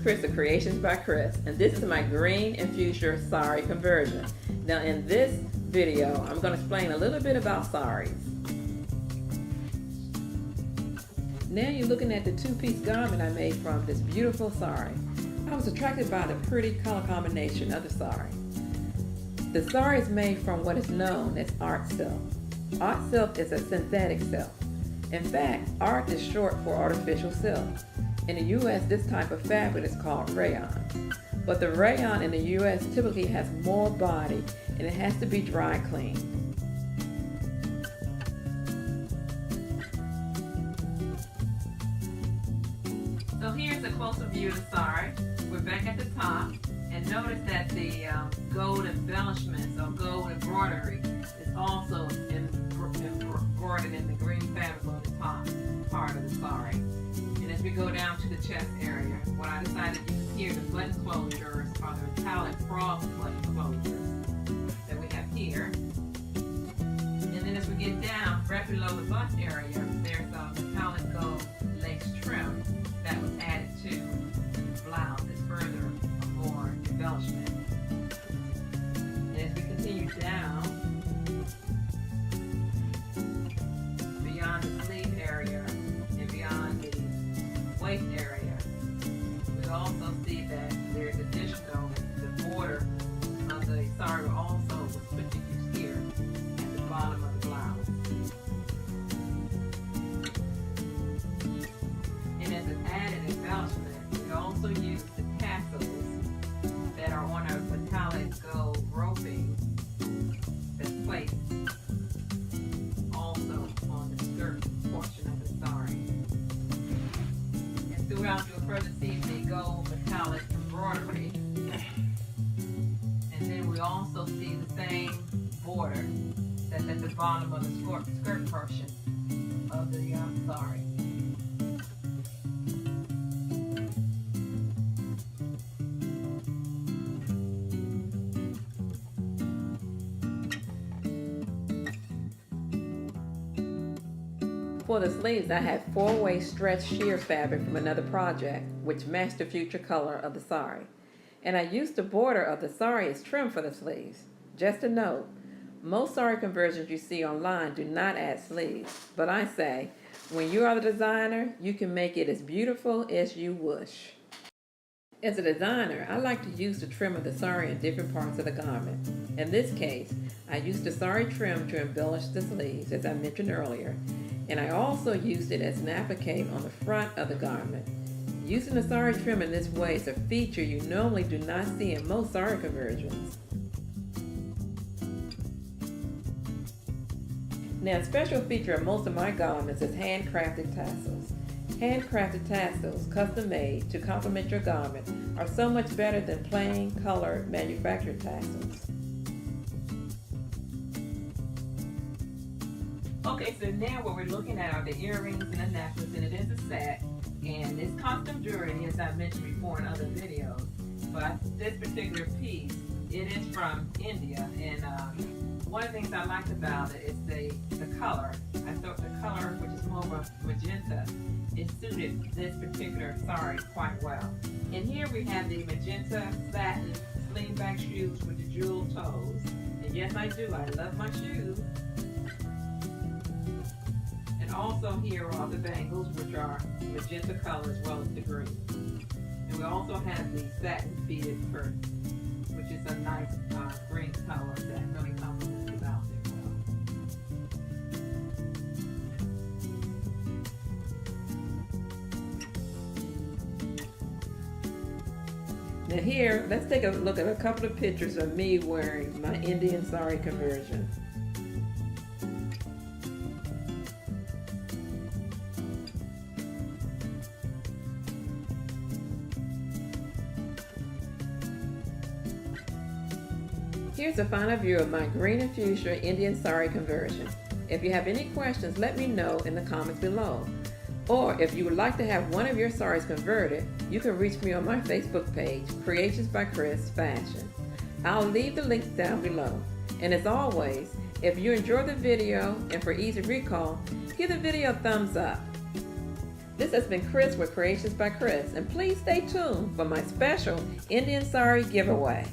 Chris of Creations by Chris, and this is my green and fuchsia sari conversion. Now in this video, I'm going to explain a little bit about saris. Now you're looking at the two-piece garment I made from this beautiful sari. I was attracted by the pretty color combination of the sari. The sari is made from what is known as art silk. Art silk is a synthetic silk. In fact, art is short for artificial silk. In the U.S., this type of fabric is called rayon. But the rayon in the U.S. typically has more body and it has to be dry cleaned. So here's a closer view of the sari. We're back at the top, and notice that the gold embellishments or gold embroidery is also embroidered in the green fabric on the top part of the sari. And as we go down to the chest area, what I decided to use here, the button closures are the metallic frost button closures that we have here. And then as we get down, right below the bust area, there's a metallic gold lace trim that was added to the blouse as further more embellishment. And as we continue down, beyond the sleeve area and beyond the waist area, we also see that there's additional, the border of the sari also was put to use here at the bottom of the blouse. And as an added embellishment, we also use the tassels that are on our metallic gold roping that's placed also on the skirt portion of the sari. And throughout you'll further see the gold metallic embroidery. And then we also see the same border that's at the bottom of the skirt portion of the sari. For the sleeves, I had 4-way stretch sheer fabric from another project, which matched the fuchsia color of the sari. And I used the border of the sari as trim for the sleeves. Just a note, most sari conversions you see online do not add sleeves, but I say, when you are the designer, you can make it as beautiful as you wish. As a designer, I like to use the trim of the sari in different parts of the garment. In this case, I used the sari trim to embellish the sleeves, as I mentioned earlier, and I also used it as an applique on the front of the garment. Using the sari trim in this way is a feature you normally do not see in most sari conversions. Now, a special feature of most of my garments is handcrafted tassels. Handcrafted tassels, custom made to complement your garment, are so much better than plain colored manufactured tassels. Okay, so now what we're looking at are the earrings and the necklace, and it is a set, and it's custom jewelry, as I mentioned before in other videos. But this particular piece, it is from India, and one of the things I liked about it is the color. I thought the color, which is more of a magenta, it suited this particular sari quite well. And here we have the magenta satin slingback shoes with the jeweled toes. And yes, I do. I love my shoes. And also here are the bangles, which are magenta color as well as the green. And we also have the satin beaded purse, which is a nice green color that really complements the outfit well. Now here, let's take a look at a couple of pictures of me wearing my Indian sari conversion. Here's a final view of my green and fuchsia Indian sari conversion. If you have any questions, let me know in the comments below. Or if you would like to have one of your saris converted, you can reach me on my Facebook page, Creations by Chris Fashion. I'll leave the links down below. And as always, if you enjoyed the video and for easy recall, give the video a thumbs up. This has been Chris with Creations by Chris, and please stay tuned for my special Indian Sari giveaway.